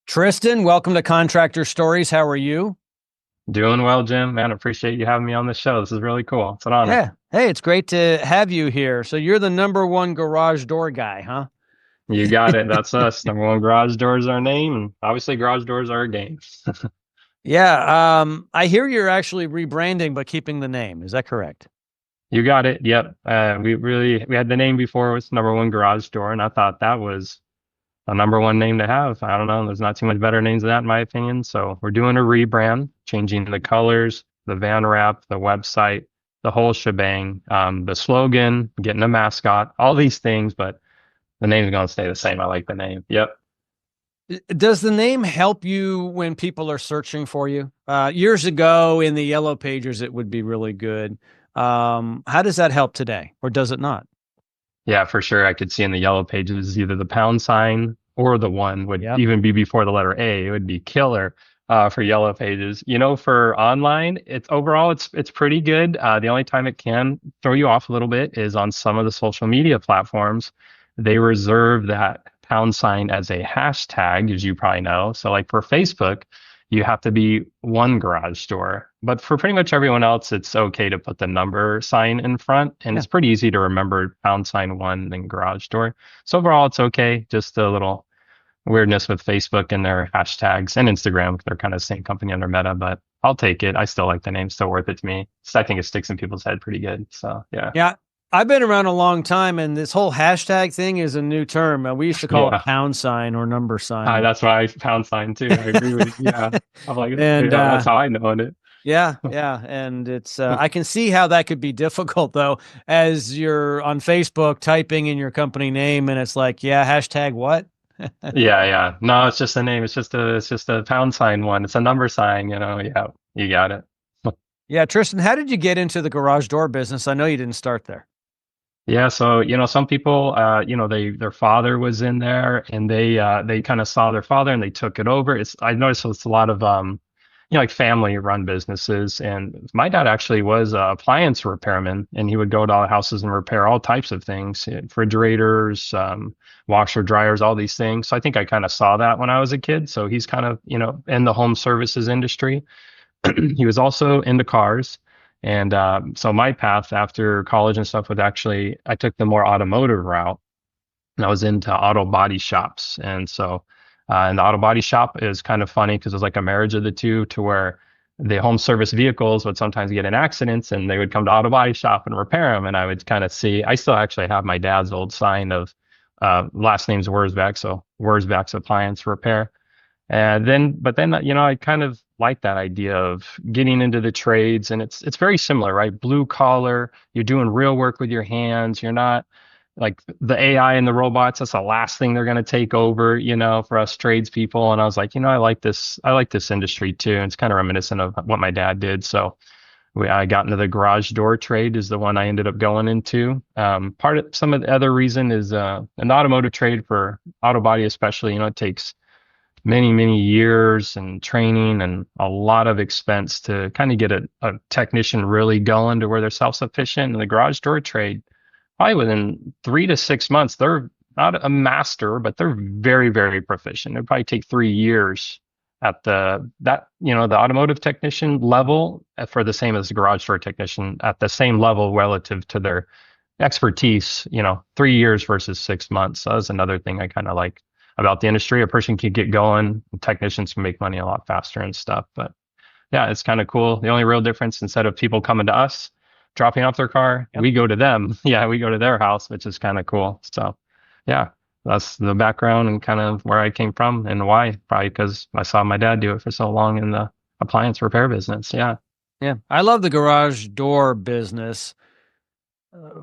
Tristan, welcome to Contractor Stories. How are you? Doing well, Jim. Man, appreciate you having me on the show. This is really cool. It's an honor. Yeah. Hey, it's great to have you here. So you're the number one garage door guy, huh? You got it. That's us. Number one, garage doors are our name, and obviously garage doors are our game. Yeah. I hear you're actually rebranding, but keeping the name. Is that correct? You got it. Yep. We had the name before, it was number one garage door, and I thought that was a number one name to have. I don't know. There's not too much better names than that in my opinion. So we're doing a rebrand, changing the colors, the van wrap, the website, the whole shebang, the slogan, getting a mascot, all these things, but the name's gonna stay the same. I like the name. Yep. Does the name help you when people are searching for you? Years ago in the yellow pages, it would be really good. How does that help today, or does it not? Yeah, for sure. I could see in the yellow pages either the pound sign or the one would Yep. even be before the letter A. It would be killer for yellow pages. For online, it's pretty good. The only time it can throw you off a little bit is on some of the social media platforms. They reserve that pound sign as a hashtag, as you probably know. So like for Facebook, you have to be one garage door. But for pretty much everyone else, it's okay to put the number sign in front. And Yeah. it's pretty easy to remember pound sign one, then garage door. So overall, it's okay. Just a little weirdness with Facebook and their hashtags and Instagram. They're kind of the same company under Meta, but I'll take it. I still like the name, still worth it to me. So I think it sticks in people's head pretty good. So yeah. Yeah. I've been around a long time, and this whole hashtag thing is a new term. We used to call it Yeah. pound sign or number sign. That's why I pound sign too. I agree with you. Yeah. I'm like, And yeah, that's how I know it. yeah, yeah. And it's, I can see how that could be difficult though, as you're on Facebook typing in your company name and it's like, yeah, hashtag what? Yeah, yeah. No, it's just a name. It's just a pound sign one. It's a number sign, Yeah, you got it. Yeah. Tristan, how did you get into the garage door business? I know you didn't start there. Yeah, so some people their father was in there and they kind of saw their father and they took it over. I noticed it's a lot of like family run businesses, and my dad actually was a appliance repairman, and he would go to all the houses and repair all types of things, refrigerators, washer dryers, all these things. So I think I kind of saw that when I was a kid. So he's kind of, in the home services industry. He was also into cars. And so my path after college and stuff was actually, I took the more automotive route, and I was into auto body shops. And the auto body shop is kind of funny because it's like a marriage of the two, to where the home service vehicles would sometimes get in accidents and they would come to auto body shop and repair them. And I would kind of see, I still actually have my dad's old sign of last name's Wurzbach, so Wurzbach's appliance repair. But then, I kind of like that idea of getting into the trades, and it's very similar, right? Blue collar, you're doing real work with your hands. You're not like the AI and the robots. That's the last thing they're going to take over, for us tradespeople. And I was like, I like this. I like this industry too. And it's kind of reminiscent of what my dad did. So I got into the garage door trade is the one I ended up going into. Part of some of the other reason is an automotive trade for auto body, especially, it takes many, many years and training and a lot of expense to kind of get a technician really going to where they're self-sufficient. In the garage door trade, probably within 3 to 6 months, they're not a master, but they're very, very proficient. It'd probably take 3 years at the automotive technician level for the same as the garage door technician at the same level relative to their expertise, 3 years versus 6 months. So that's another thing I kind of like about the industry. A person can get going, technicians can make money a lot faster and stuff. But yeah, it's kind of cool. The only real difference, instead of people coming to us, dropping off their car, Yep. we go to them. Yeah, we go to their house, which is kind of cool. So yeah, that's the background and kind of where I came from and why. Probably because I saw my dad do it for so long in the appliance repair business. Yeah. Yeah. I love the garage door business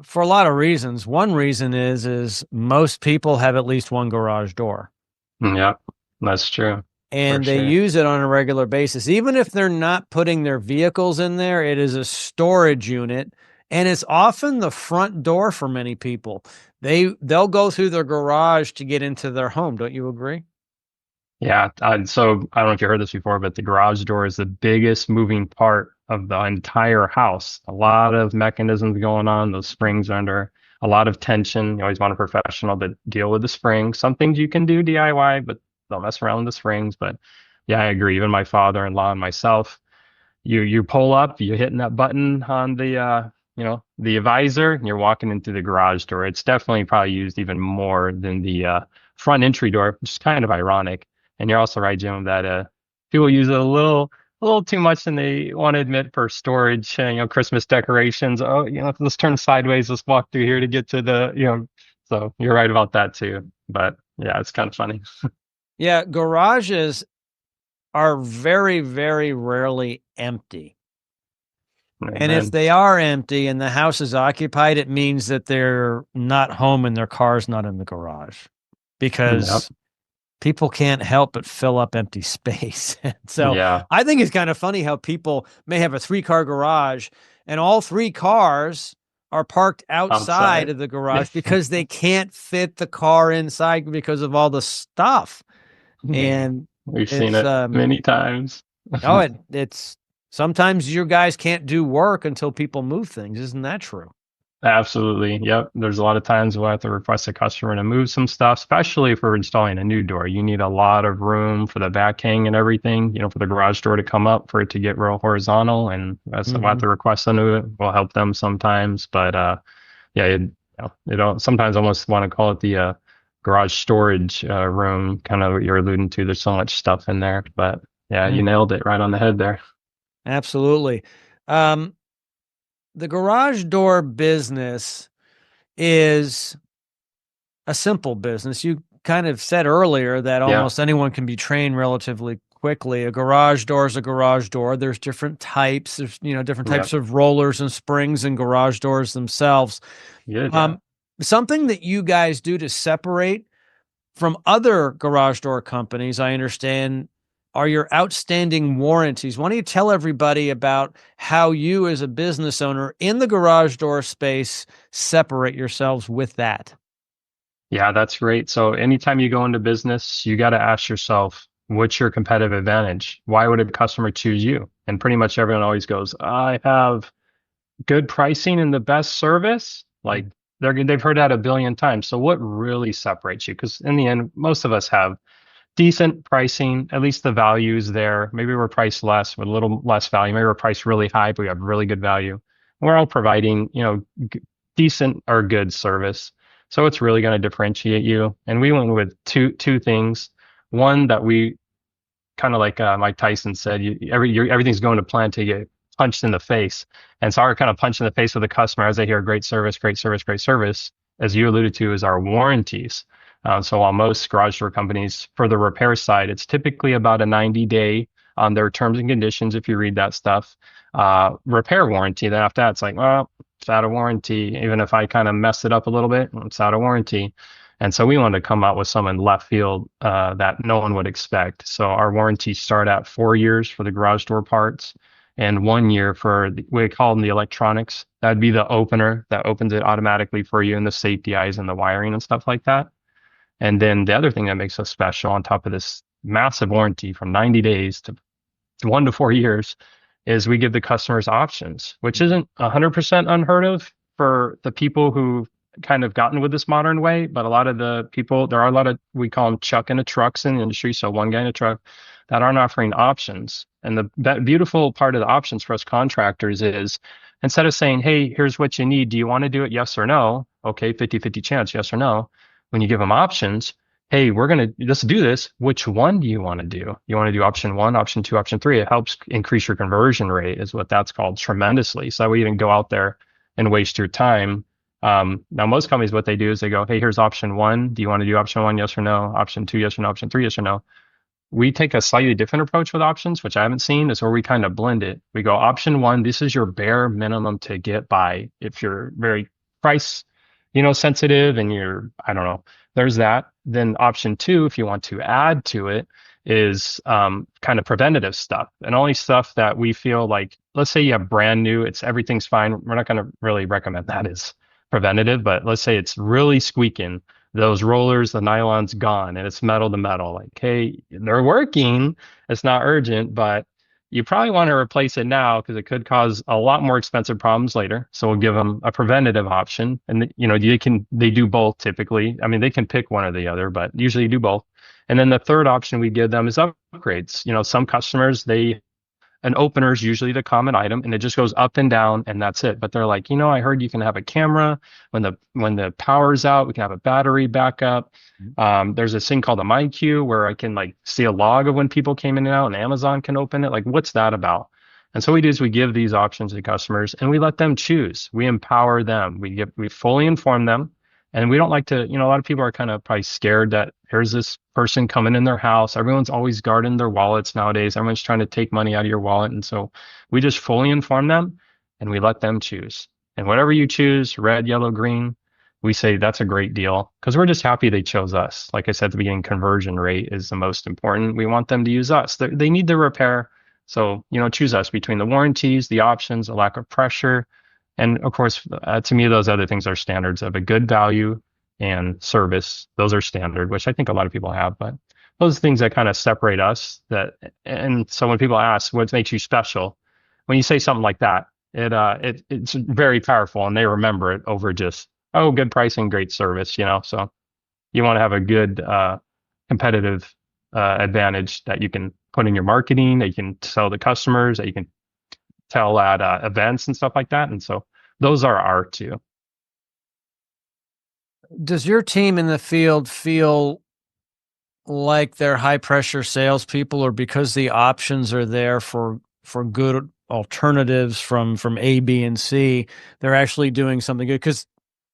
for a lot of reasons. One reason is most people have at least one garage door. Yeah, that's true. For And they sure. use it on a regular basis. Even if they're not putting their vehicles in there, it is a storage unit. And it's often the front door for many people. They'll go through their garage to get into their home. Don't you agree? Yeah. So I don't know if you heard this before, but the garage door is the biggest moving part of the entire house. A lot of mechanisms going on. Those springs are under a lot of tension. You always want a professional to deal with the springs. Some things you can do DIY, but Don't mess around with the springs. But yeah, I agree. Even my father-in-law and myself, you pull up, you're hitting that button on the the visor, and you're walking into the garage door. It's definitely probably used even more than the front entry door, which is kind of ironic. And you're also right, Jim, that people use it a little too much than they want to admit for storage, Christmas decorations. Oh, let's turn sideways, let's walk through here to get to the. So you're right about that too. But yeah, it's kind of funny. Yeah, garages are very, very rarely empty. And if Amen. they are empty and the house is occupied, it means that they're not home and their car's not in the garage Yep. because people can't help but fill up empty space. So Yeah. I think it's kind of funny how people may have a 3-car garage and all 3 cars are parked outside Outside. of the garage because they can't fit the car inside because of all the stuff. Yeah. And We've seen it's it many times. oh it's sometimes your guys can't do work until people move things. Isn't that true? Absolutely. Yep. There's a lot of times we'll have to request a customer to move some stuff, especially if we're installing a new door. You need a lot of room for the back hang and everything, for the garage door to come up for it to get real horizontal. And that's we'll have Mhm. to request them to it. We'll help them sometimes. But yeah, you don't sometimes almost want to call it the garage storage room, kind of what you're alluding to. There's so much stuff in there. But yeah, you Mm, nailed it right on the head there. absolutely. Um, the garage door business is a simple business. You kind of said earlier that Yeah. almost anyone can be trained relatively quickly. A garage door is a garage door. There's different types. There's, different Yeah. types of rollers and springs in garage doors themselves. Good. Yeah. Um, something that you guys do to separate from other garage door companies, I understand, are your outstanding warranties. Why don't you tell everybody about how you, as a business owner in the garage door space, separate yourselves with that? Yeah, that's great. So anytime you go into business, you got to ask yourself, what's your competitive advantage? Why would a customer choose you? And pretty much everyone always goes, I have good pricing and the best service. Like they've heard that a billion times. So what really separates you? Because in the end, most of us have decent pricing, at least the value is there. Maybe we're priced less with a little less value. Maybe we're priced really high, but we have really good value. We're all providing, decent or good service. So it's really going to differentiate you. And we went with two things. One that we kind of like Mike Tyson said, everything's going to plan till you get punched in the face. And so our kind of punch in the face with the customer as they hear great service, great service, great service, as you alluded to, is our warranties. So while most garage door companies, for the repair side, it's typically about a 90-day on their terms and conditions, if you read that stuff, repair warranty. Then after that, it's like, well, it's out of warranty. Even if I kind of mess it up a little bit, it's out of warranty. And so we wanted to come out with some in left field that no one would expect. So our warranties start at 4 years for the garage door parts and 1 year for we call them the electronics. That'd be the opener that opens it automatically for you and the safety eyes and the wiring and stuff like that. And then the other thing that makes us special on top of this massive warranty from 90 days to 1 to 4 years is we give the customers options, which isn't 100% unheard of for the people who kind of gotten with this modern way. But a lot of the people, there are a lot of, we call them chuck in a trucks in the industry. So one guy in a truck that aren't offering options. And the beautiful part of the options for us contractors is instead of saying, hey, here's what you need. Do you want to do it? Yes or no? Okay, 50-50 chance, yes or no. When you give them options, hey, we're going to let's do this. Which one do you want to do? You want to do option one, option two, option three? It helps increase your conversion rate, is what that's called, tremendously. So that way you didn't go out there and waste your time. Now, most companies, what they do is they go, hey, here's option one. Do you want to do option one? Yes or no? Option two, yes or no? Option three, yes or no? We take a slightly different approach with options, which I haven't seen, is where we kind of blend it. We go option one, this is your bare minimum to get by. If you're very price, sensitive and you're, I don't know, there's that. Then option two, if you want to add to it, is kind of preventative stuff and only stuff that we feel like, let's say you have brand new, it's everything's fine. We're not going to really recommend that as preventative, but let's say it's really squeaking, those rollers, the nylon's gone and it's metal to metal. Like, hey, they're working. It's not urgent, but you probably want to replace it now because it could cause a lot more expensive problems later. So we'll give them a preventative option, and they do both typically. I mean, they can pick one or the other, but usually do both. And then the third option we give them is upgrades. Some customers, an opener is usually the common item, and it just goes up and down, and that's it. But they're like, I heard you can have a camera when the power's out. We can have a battery backup. There's this thing called a My Queue where I can like see a log of when people came in and out, and Amazon can open it. Like, what's that about? And so what we do is we give these options to customers, and we let them choose. We empower them. We fully inform them. And we don't like to, a lot of people are kind of probably scared that here's this person coming in their house. Everyone's always guarding their wallets nowadays. Everyone's trying to take money out of your wallet. And so we just fully inform them and we let them choose. And whatever you choose, red, yellow, green, we say that's a great deal because we're just happy they chose us. Like I said at the beginning, conversion rate is the most important. We want them to use us. They need the repair. So, choose us between the warranties, the options, the lack of pressure. And of course, to me, those other things are standards of a good value and service. Those are standard, which I think a lot of people have, but those are things that kind of separate us. And so when people ask what makes you special, when you say something like that, it's very powerful, and they remember it over just, oh, good pricing, great service. So you want to have a good competitive advantage that you can put in your marketing, that you can sell to customers, that you can tell at events and stuff like that. And so those are our two. Does your team in the field feel like they're high pressure salespeople, or because the options are there for good alternatives from A, B, and C, they're actually doing something good? Because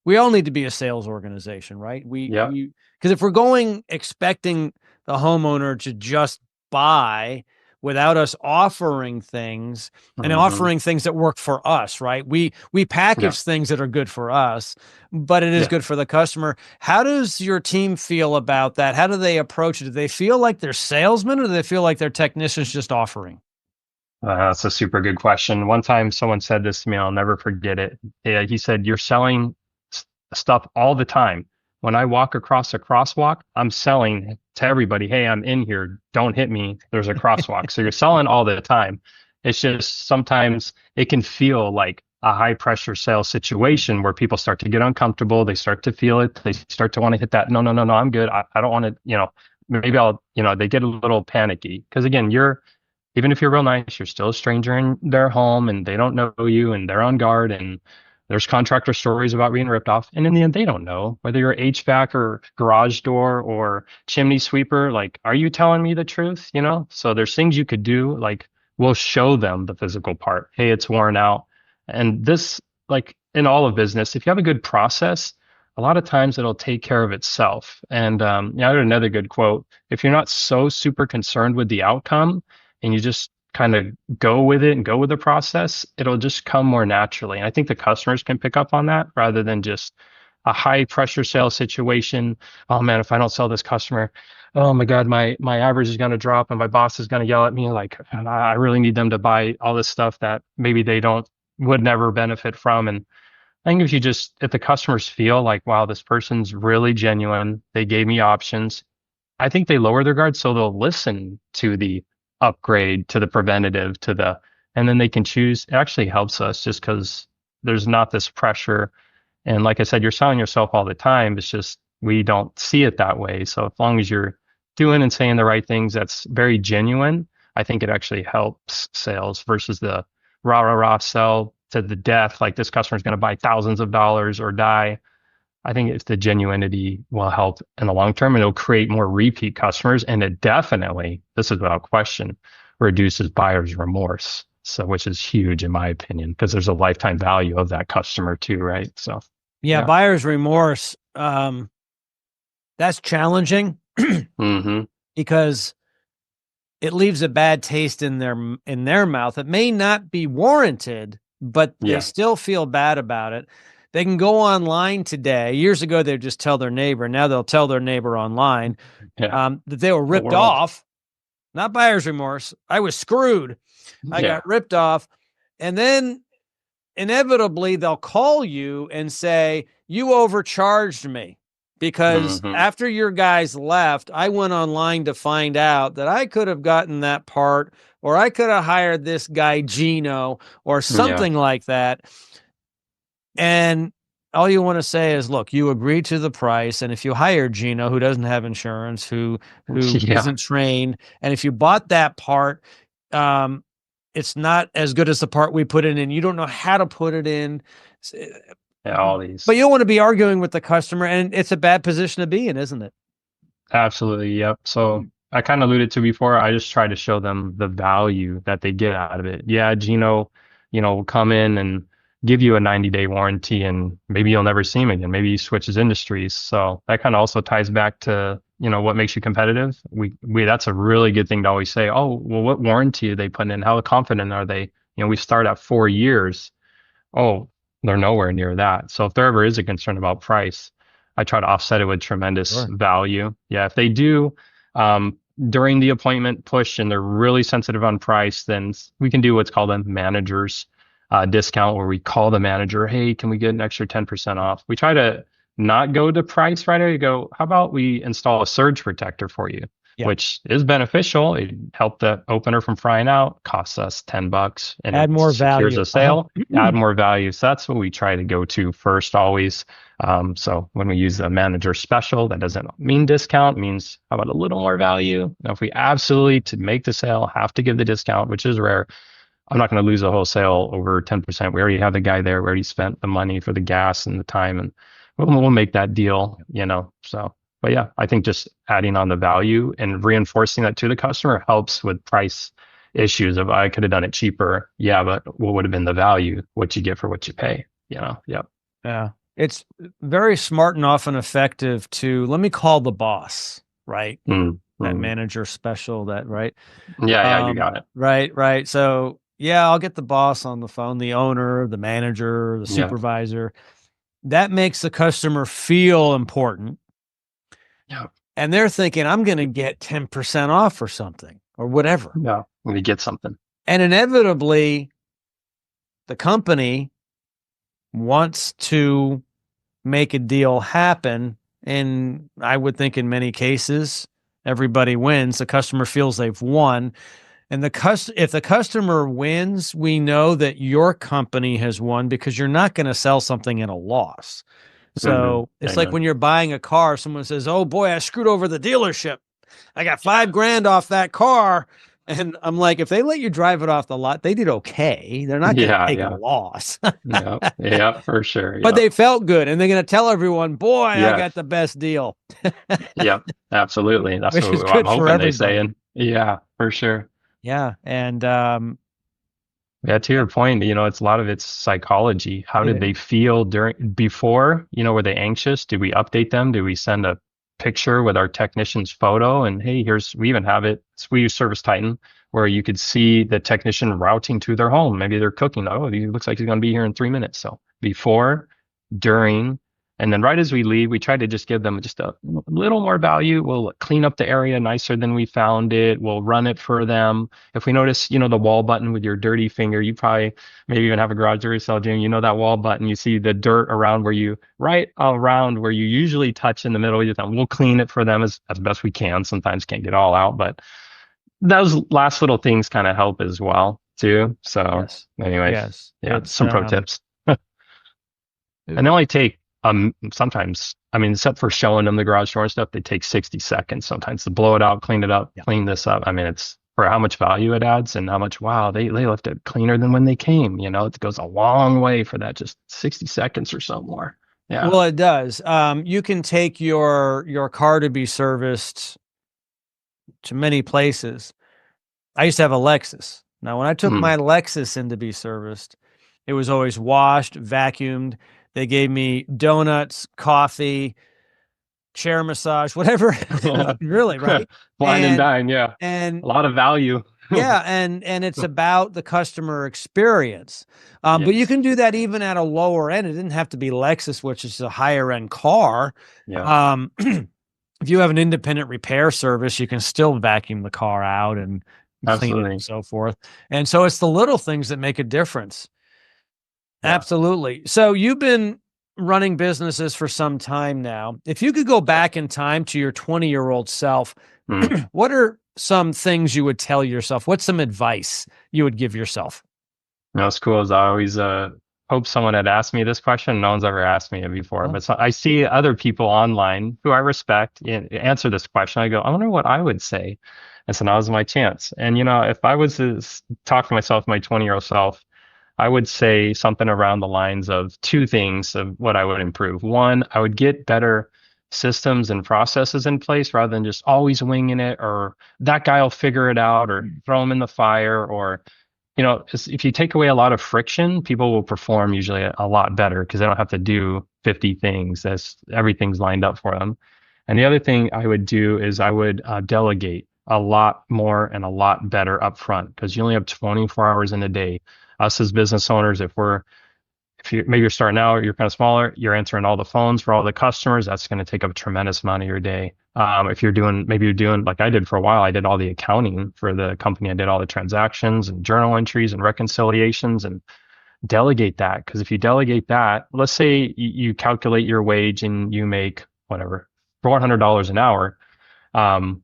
we all need to be a sales organization, right? Yeah. Because if we're going expecting the homeowner to just buy without us offering things and Hmm. offering things that work for us, right? We Yeah. package things that are good for us, but it is Yeah. good for the customer. How does your team feel about that? How do they approach it? Do they feel like they're salesmen, or do they feel like they're technicians just offering? That's a super good question. One time someone said this to me, I'll never forget it. Yeah, he said, "You're selling stuff all the time. When I walk across a crosswalk, I'm selling to everybody, hey, I'm in here. Don't hit me. There's a crosswalk." So you're selling all the time. It's just sometimes it can feel like a high pressure sales situation where people start to get uncomfortable. They start to feel it. They start to want to hit that. No, no, no, no, I'm good. I don't want to, maybe they get a little panicky because again, even if you're real nice, you're still a stranger in their home and they don't know you and they're on guard, and there's contractor stories about being ripped off. And in the end, they don't know whether you're HVAC or garage door or chimney sweeper. Like, are you telling me the truth? So there's things you could do. Like, we'll show them the physical part. Hey, it's worn out. And this, like in all of business, if you have a good process, a lot of times it'll take care of itself. And I had another good quote. If you're not so super concerned with the outcome, and you just kind of go with it and go with the process, it'll just come more naturally. And I think the customers can pick up on that rather than just a high pressure sales situation. Oh man, if I don't sell this customer, oh my God, my average is going to drop and my boss is going to yell at me. Like, I really need them to buy all this stuff that maybe they would never benefit from. And I think if the customers feel like, wow, this person's really genuine, they gave me options, I think they lower their guard, so they'll listen to the upgrade, to the preventative, and then they can choose. It actually helps us just because there's not this pressure. And like I said, you're selling yourself all the time. It's just we don't see it that way. So as long as you're doing and saying the right things, that's very genuine. I think it actually helps sales versus the rah rah rah sell to the death. Like this customer's going to buy thousands of dollars or die. I think it's the genuinity will help in the long term, and it'll create more repeat customers. And it definitely, this is without question, reduces buyer's remorse. So, which is huge in my opinion, because there's a lifetime value of that customer too, right? So, Yeah, yeah. buyer's remorse. That's challenging Hmm. because it leaves a bad taste in their mouth. It may not be warranted, but they Yeah. still feel bad about it. They can go online today. Years ago, they'd just tell their neighbor. Now they'll tell their neighbor online Yeah. that they were The ripped world. off. Not buyer's remorse. I was screwed. I Yeah. got ripped off. And then inevitably, they'll call you and say, "You overcharged me." because Hmm. after your guys left, I went online to find out that I could have gotten that part, or I could have hired this guy Gino or Yeah. something like that. And all you want to say is, look, you agreed to the price, and if you hire Gino, who doesn't have insurance, who Yeah. isn't trained, and if you bought that part, um, it's not as good as the part we put in, and you don't know how to put it in. Yeah. All But these. you don't want to be arguing with the customer, and it's a bad position to be in, isn't it? Absolutely. Yep. So I kind of alluded to before, I just try to show them the value that they get out of it. Yeah, Gino, will come in and give you a 90-day warranty and maybe you'll never see him again. Maybe he switches industries. So that kind of also ties back to, what makes you competitive. That's a really good thing to always say, oh, well, what warranty are they putting in? How confident are they? We start at 4 years. Oh, they're nowhere near that. So if there ever is a concern about price, I try to offset it with tremendous Sure. value. Yeah, if they do during the appointment push and they're really sensitive on price, then we can do what's called a manager's discount where we call the manager, hey, can we get an extra 10% off? We try to not go to price right away. Go, how about we install a surge protector for you? Yeah. Which is beneficial. It helped the opener from frying out, costs us $10 and it Add more secures value. a sale, add more value. So that's what we try to go to first always. So when we use a manager special, that doesn't mean discount, it means how about a little more value? Now, if we absolutely to make the sale have to give the discount, which is rare, I'm not going to lose a whole sale over 10%. We already have the guy there. We already spent the money for the gas and the time, and we'll make that deal. So, but yeah, I think just adding on the value and reinforcing that to the customer helps with price issues of I could have done it cheaper. Yeah, but what would have been the value? What you get for what you pay? Yep. Yeah. It's very smart and often effective to let me call the boss, right? Mm, That mm. manager special, that right. Yeah, you got it. Right. So yeah, I'll get the boss on the phone, the owner, the manager, the Yeah, supervisor. That makes the customer feel important. yeah, And they're thinking, I'm going to get 10% off or something or whatever. yeah. We get something. And inevitably, the company wants to make a deal happen. And I would think in many cases, everybody wins. The customer feels they've won. And if the customer wins, we know that your company has won because you're not going to sell something at a loss. So it's like Amen. when you're buying a car, someone says, oh boy, I screwed over the dealership. I got $5,000 off that car. And I'm like, if they let you drive it off the lot, they did okay. They're not going to Yeah, take a yeah, loss, yeah, for sure. but Yeah, they felt good. And they're going to tell everyone, boy, I yeah, got the best deal, yeah, absolutely. That's which is what I'm good for hoping they everybody. saying. Yeah, for sure. Yeah. And Yeah, to your point, it's a lot of it's psychology. How it did is. they feel before? Were they anxious? Did we update them? Did we send a picture with our technician's photo? And hey, we even have it. We use Service Titan, where you could see the technician routing to their home. Maybe they're cooking. Oh, he looks like he's going to be here in 3 minutes. So before, during, and then right as we leave, we try to just give them just a little more value. We'll clean up the area nicer than we found it. We'll run it for them. If we notice, the wall button with your dirty finger, you probably maybe even have a garage door sale, Jim. That wall button, you see the dirt right around where you usually touch in the middle of your thumb. We'll clean it for them as best we can. Sometimes can't get all out, but those last little things kind of help as well, too. So Yes. anyway, Yes. yeah, It's, some pro tips. And they only take sometimes, I mean, except for showing them the garage door and stuff, they take 60 seconds sometimes to blow it out, clean it up, yeah. clean this up. I mean, it's for how much value it adds and how much, wow, they left it cleaner than when they came. It goes a long way for that, just 60 seconds or so more. Yeah. Well, it does. You can take your car to be serviced to many places. I used to have a Lexus. Now, when I took Mm. my Lexus in to be serviced, it was always washed, vacuumed. They gave me donuts, coffee, chair massage, whatever. Really, right? Wine and And dine. Yeah. and A lot of value. yeah, and it's about the customer experience. But you Yes. can do that even at a lower end. It didn't have to be Lexus, which is a higher end car. Yeah. If you have an independent repair service, you can still vacuum the car out and clean it and Absolutely. so forth. And so it's the little things that make a difference. Yeah. Absolutely. So you've been running businesses for some time now. If you could go back in time to your 20-year-old self, Mm. what are some things you would tell yourself? What's some advice you would give yourself? You know, what's cool is I always hope someone had asked me this question. No one's ever asked me it before, Oh, but I see other people online who I respect answer this question. I go, I wonder what I would say. And so now is my chance. And you know, if I was to talk to myself, my 20-year-old self, I would say something around the lines of two things of what I would improve. One, I would get better systems and processes in place rather than just always winging it, or that guy will figure it out, or throw him in the fire, or you know, if you take away a lot of friction, people will perform usually a lot better because they don't have to do 50 things. That's everything's lined up for them. And the other thing I would do is I would delegate a lot more and a lot better upfront because you only have 24 hours in a day. Us as business owners, if you maybe you're starting out, you're kind of smaller, you're answering all the phones for all the customers. That's going to take up a tremendous amount of your day. If maybe you're doing like I did for a while, I did all the accounting for the company. I did all the transactions and journal entries and reconciliations and delegate that. Because if you delegate that, let's say you calculate your wage and you make whatever, $400 an hour,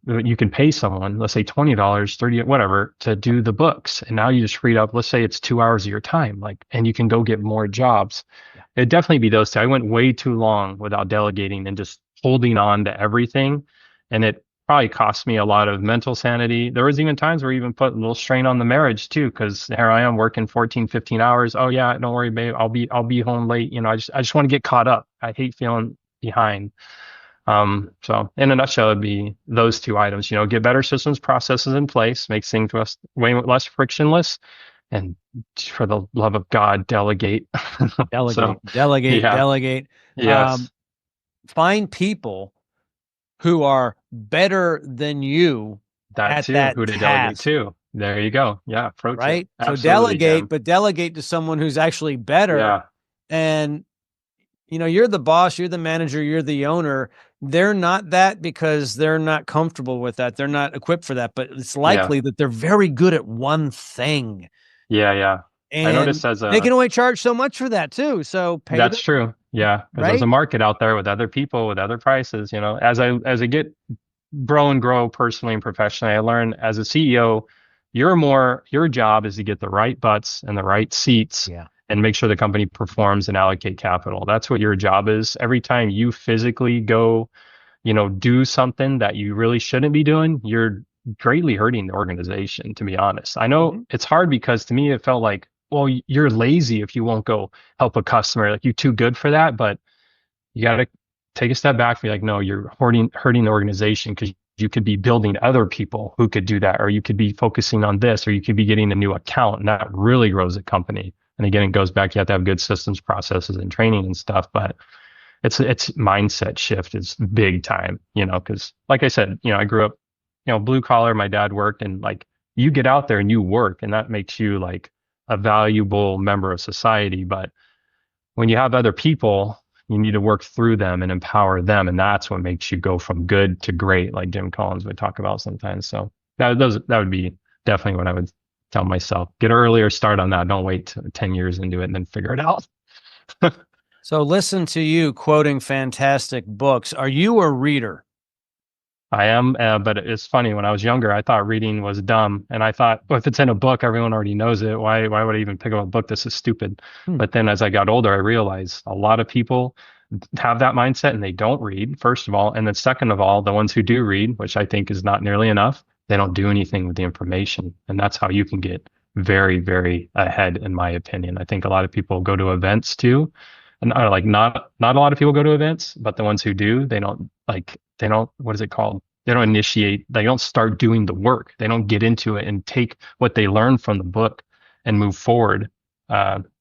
you can pay someone, let's say $20, 30, whatever, to do the books. And now you just freed up, let's say it's 2 hours of your time, like, and you can go get more jobs. yeah. It'd definitely be those two. I went way too long without delegating and just holding on to everything. And it probably cost me a lot of mental sanity. There was even times where I even put a little strain on the marriage too, because here I am working 14, 15 hours. Oh yeah, don't worry, babe. I'll be home late. You know, I just want to get caught up. I hate feeling behind. So in a nutshell, it'd be those two items, you know, get better systems, processes in place, make things way less frictionless, and for the love of God, delegate. So, Delegate, delegate, yeah, delegate. yes, Find people who are better than you that at too. that Who to delegate task, to. There you go. Yeah, pro tip. right? So Absolutely, delegate, Jim. but delegate to someone who's actually better. Yeah, And, you're the boss, you're the manager, you're the owner. They're not that because they're not comfortable with that. They're not equipped for that, but it's yeah, likely that they're very good at one thing. yeah, yeah. I And noticed as they can a, only charge so much for that too. So pay them, that's true. Yeah, because there's a right? market out there with other people with other prices, you know, as I get grow and grow personally and professionally. I learned as a CEO, your job is to get the right butts and the right seats Yeah. and make sure the company performs and allocate capital. That's what your job is. Every time you physically go, you know, do something that you really shouldn't be doing, you're greatly hurting the organization, to be honest. I know Mhm. it's hard because to me it felt like, well, you're lazy if you won't go help a customer. Like you're too good for that, but you got to take a step back and be like, no, you're hurting the organization because you could be building other people who could do that, or you could be focusing on this, or you could be getting a new account, and that really grows a company. And again, it goes back, you have to have good systems, processes, and training and stuff. But it's mindset shift is big time, you know, because like I said, you know, I grew up, you know, blue collar, my dad worked, and like you get out there and you work, and that makes you like a valuable member of society. But when you have other people, you need to work through them and empower them. And that's what makes you go from good to great, like Jim Collins would talk about sometimes. So that would be definitely what I would tell myself. Get an earlier start on that. Don't wait 10 years into it and then figure it out. So listen to you quoting fantastic books. Are you a reader? I am, but it's funny. When I was younger, I thought reading was dumb, and I thought, well, if it's in a book, everyone already knows it. Why would I even pick up a book? This is stupid. Hmm. But then, as I got older, I realized a lot of people have that mindset and they don't read, first of all, and then second of all, the ones who do read, which I think is not nearly enough, they don't do anything with the information, and that's how you can get very, very ahead, in my opinion. I think a lot of people go to events too, and like not a lot of people go to events, but the ones who do, they don't, what is it called? They don't initiate, they don't start doing the work. They don't get into it and take what they learned from the book and move forward.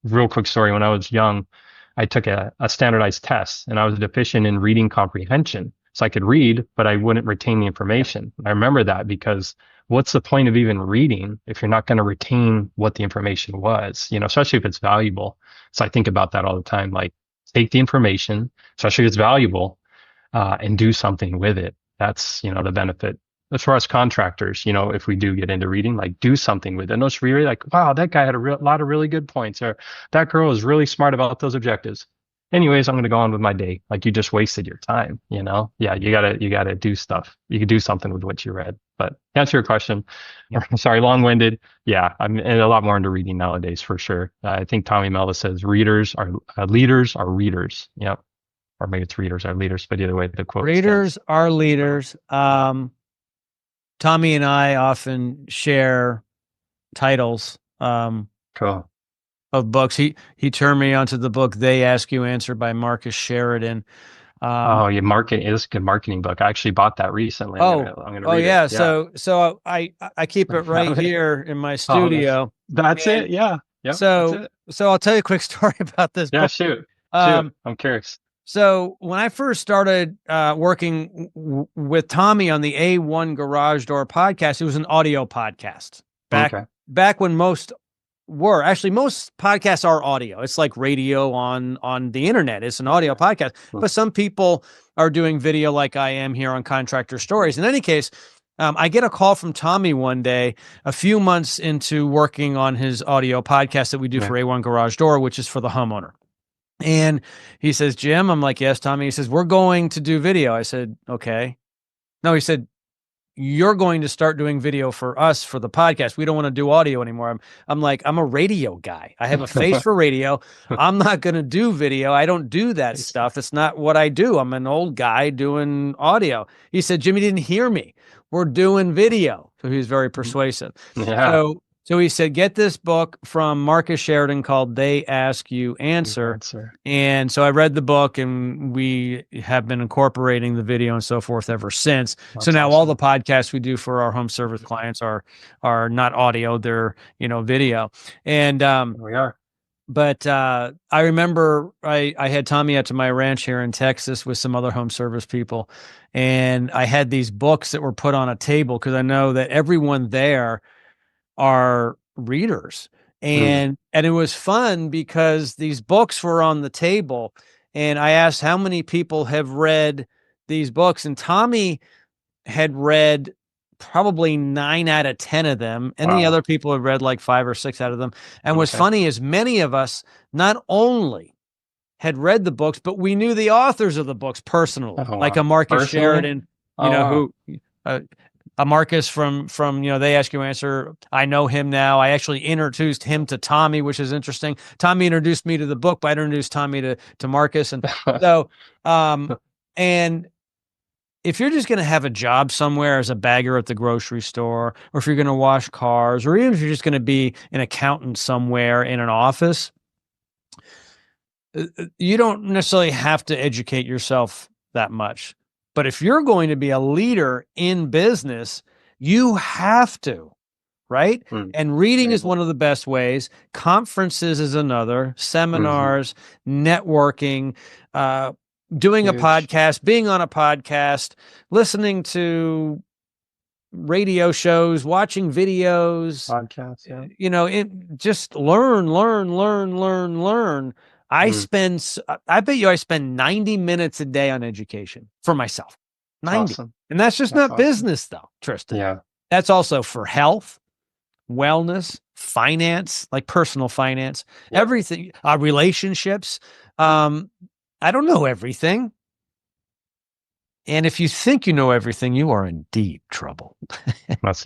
Real quick story. When I was young, I took a standardized test and I was deficient in reading comprehension. So I could read, but I wouldn't retain the information. I remember that because what's the point of even reading if you're not going to retain what the information was, you know, especially if it's valuable. So I think about that all the time. Like take the information, especially if it's valuable, and do something with it. That's, you know, the benefit. As for us contractors, you know, if we do get into reading, like do something with it. And those really like, wow, that guy had lot of really good points, or that girl is really smart about those objectives. anyways, I'm going to go on with my day. Like you just wasted your time, you know? Yeah, you gotta do stuff. You can do something with what you read. But to answer your question, Yep. sorry, long-winded. Yeah, I'm a lot more into reading nowadays for sure. I think Tommy Melva says readers are leaders are readers. Yep. Or maybe it's readers are leaders, but either way, the quote stands. Readers are leaders. Tommy and I often share titles Cool. of books. He turned me onto the book "They Ask You Answer" by Marcus Sheridan. Um, Oh, yeah, marketing is a good marketing book. I actually bought that recently. oh, I'm gonna oh read it. yeah. Yeah. So I keep it right Have it. here in my Oh, studio, that's and it. Yeah. Yep. That's so it. so I'll tell you a quick story about this Yeah. book. Shoot. Shoot. Um, I'm curious. so when I first started working with Tommy on the A1 Garage Door podcast, it was an audio podcast back Okay. back when most podcasts are audio. It's like radio on the internet. It's an audio podcast, Hmm. but some people are doing video like I am here on Contractor Stories. In any case, I get a call from Tommy one day, a few months into working on his audio podcast that we do Yeah. for A1 Garage Door, which is for the homeowner. And he says, Jim, I'm like, yes, Tommy. He says, we're going to do video. I said, okay. No, he said, you're going to start doing video for us for the podcast. We don't want to do audio anymore. I'm like, I'm a radio guy. I have a face for radio. I'm not going to do video. I don't do that stuff. It's not what I do. I'm an old guy doing audio. He said, Jimmy didn't hear me. We're doing video. So he was very persuasive. Yeah. So he said, get this book from Marcus Sheridan called They Ask You Answer. Answer. And so I read the book and we have been incorporating the video and so forth ever since. So That's now all awesome. the podcasts we do for our home service clients are not audio, they're, video. And We are. but I remember I had Tommy out to my ranch here in Texas with some other home service people, and I had these books that were put on a table because I know that everyone there are readers. Mm. And it was fun because these books were on the table and I asked how many people have read these books, and Tommy had read probably 9 out of 10 of them, and the Wow. other people had read like 5 or 6 out of them. And what's Okay. funny is many of us not only had read the books, but we knew the authors of the books personally, Oh, like a wow. Marcus Personally? Sheridan, Oh, wow. who uh, a Marcus from They Ask You Answer. I know him now. I actually introduced him to Tommy, which is interesting. Tommy introduced me to the book, but I introduced Tommy to Marcus, and so and if you're just going to have a job somewhere as a bagger at the grocery store, or if you're going to wash cars, or even if you're just going to be an accountant somewhere in an office, you don't necessarily have to educate yourself that much. But if you're going to be a leader in business, you have to, right? Mm. And reading is Amazing. one of the best ways. Conferences is another, Mhm. seminars, networking, doing a Huge. podcast, being on a podcast, listening to radio shows, watching videos, Podcast, yeah. just learn, learn, learn, learn, learn. Mm. I bet you I spend 90 minutes a day on education for myself. It's 90. awesome. And that's just That's not awesome. business though, Tristan. Yeah. That's also for health, wellness, finance, like personal finance, Yep. everything, relationships. I don't know everything. And if you think you know everything, you are in deep trouble. That's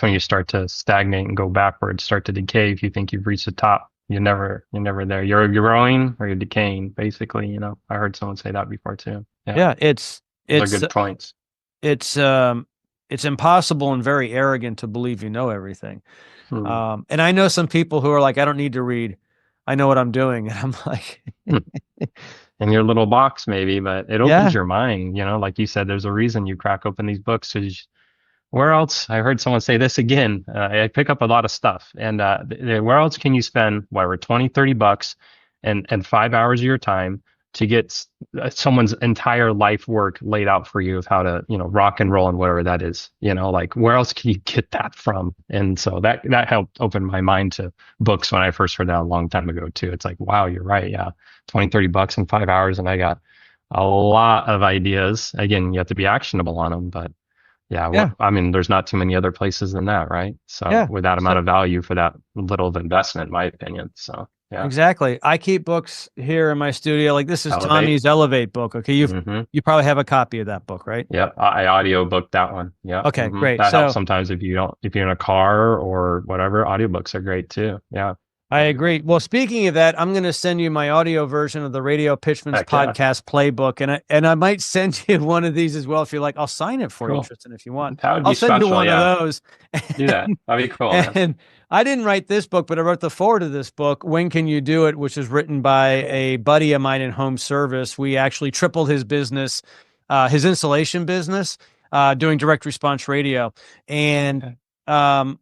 when you start to stagnate and go backwards, start to decay. If you think you've reached the top, you're never there. You're growing or you're decaying, basically, I heard someone say that before too. Yeah. Yeah, it's Those are it's good points. it's um it's impossible and very arrogant to believe you know everything. Hmm. And I know some people who are like, I don't need to read. I know what I'm doing. And I'm like, Hmm. In your little box, maybe, but it opens yeah, your mind, like you said, there's a reason you crack open these books. Where else? I heard someone say this again. I pick up a lot of stuff, and where else can you spend whatever 20, $30 and 5 hours of your time to get someone's entire life work laid out for you of how to rock and roll and whatever that is. Like where else can you get that from? And so that helped open my mind to books when I first heard that a long time ago too. It's like, wow, you're right. Yeah, 20, $30 in 5 hours, and I got a lot of ideas. Again, you have to be actionable on them, but. Yeah, yeah, I mean, there's not too many other places than that, right? So yeah. with that amount So of value for that little of investment, in my opinion. So Yeah. exactly. I keep books here in my studio. Like this is Elevate. Tommy's Elevate book. Okay, Hmm. you probably have a copy of that book, right? Yep. I audio booked that one. Yep. Okay, Hmm. great. That helps So sometimes if you're in a car or whatever, audiobooks are great too. Yeah. I agree. Well, speaking of that, I'm going to send you my audio version of the Radio Pitchman's Heck yeah. podcast playbook, and I might send you one of these as well if you like. I'll sign it for you, Cool. Tristan, if you want. That would I'll be send you special. one of Yeah. those. Do that. That'd be cool, man. And I didn't write this book, but I wrote the forward of this book, When Can You Do It, which is written by a buddy of mine in home service. We actually tripled his business, his installation business, doing direct response radio. And um,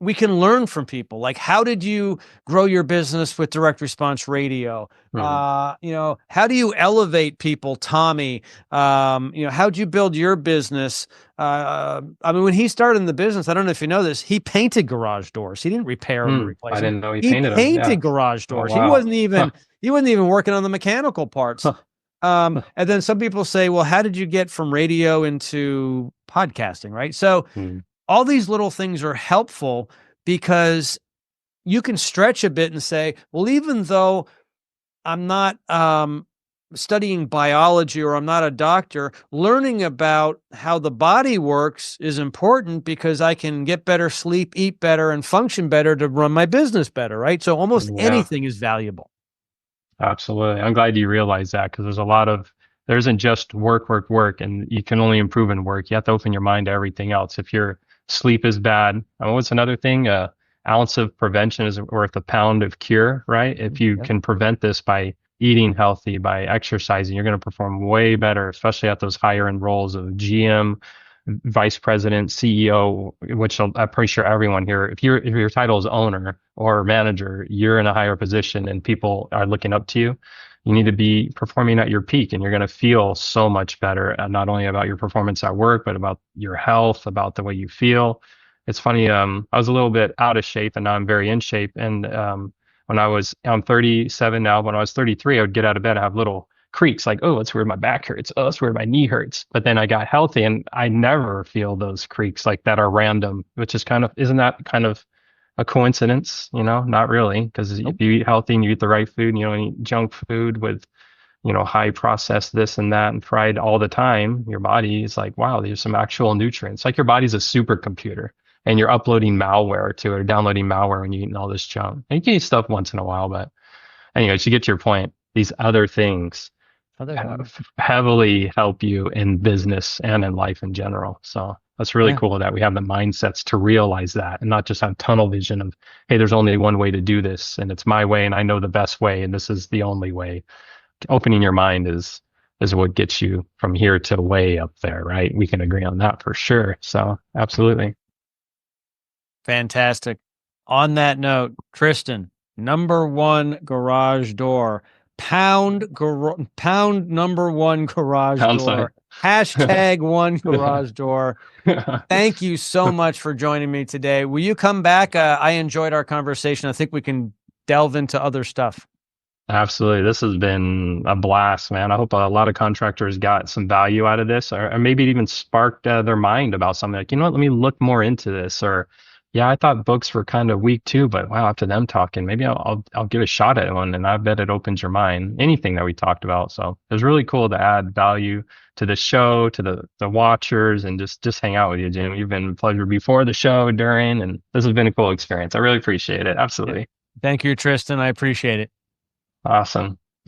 we can learn from people. Like, how did you grow your business with direct response radio? Hmm. How do you elevate people, Tommy? How'd you build your business? I mean, when he started in the business, I don't know if you know this, he painted garage doors. He didn't repair them or replace I them. didn't know he He painted them. Yeah. painted garage Oh doors. wow. Huh. He wasn't even working on the mechanical parts. Huh. Huh. And then some people say, well, how did you get from radio into podcasting? Right. So Hmm. all these little things are helpful because you can stretch a bit and say, well, even though I'm not studying biology or I'm not a doctor, learning about how the body works is important because I can get better sleep, eat better, and function better to run my business better, right? So almost Yeah. anything is valuable. Absolutely. I'm glad you realize that because there isn't just work, work, work, and you can only improve in work. You have to open your mind to everything else. If your sleep is bad, what's another thing? Ounce of prevention is worth a pound of cure, right? If you Yeah. can prevent this by eating healthy, by exercising, you're going to perform way better, especially at those higher end roles of GM, vice president, CEO, which I'm pretty sure everyone here, if your title is owner or manager, you're in a higher position and people are looking up to you. You need to be performing at your peak, and you're going to feel so much better, not only about your performance at work, but about your health, about the way you feel. It's funny. I was a little bit out of shape, and now I'm very in shape. And I'm 37 now. When I was 33, I would get out of bed and have little creaks like, oh, that's where my back hurts. Oh, that's where my knee hurts. But then I got healthy and I never feel those creaks like that are random, which is isn't that kind of a coincidence? Not really. Because if Nope. you eat healthy and you eat the right food and you don't eat junk food with, high processed this and that and fried all the time, your body is like, wow, there's some actual nutrients. Like your body's a supercomputer and you're uploading malware to it or downloading malware when you're eating all this junk. And you can eat stuff once in a while, but anyways, you get your point. These other things Other things. heavily help you in business and in life in general. So that's really Yeah. cool that we have the mindsets to realize that and not just have tunnel vision of, hey, there's only one way to do this and it's my way and I know the best way and this is the only way. Opening your mind is what gets you from here to way up there, right? We can agree on that for sure. So absolutely. Fantastic. On that note, Tristan, number one garage door, pound number one garage Sounds like door, hashtag one garage door. Thank you so much for joining me today. Will you come back? I enjoyed our conversation. I think we can delve into other stuff. Absolutely. This has been a blast, man. I hope a lot of contractors got some value out of this, or maybe it even sparked their mind about something like, you know what, let me look more into this. Or, yeah, I thought books were kind of weak too, but wow, after them talking, maybe I'll give a shot at one, and I bet it opens your mind. Anything that we talked about. So it was really cool to add value to the show, to the watchers, and just hang out with you, Jim. You've been a pleasure before the show, during, and this has been a cool experience. I really appreciate it. Yeah. Absolutely. Thank you, Tristan. I appreciate it. Awesome.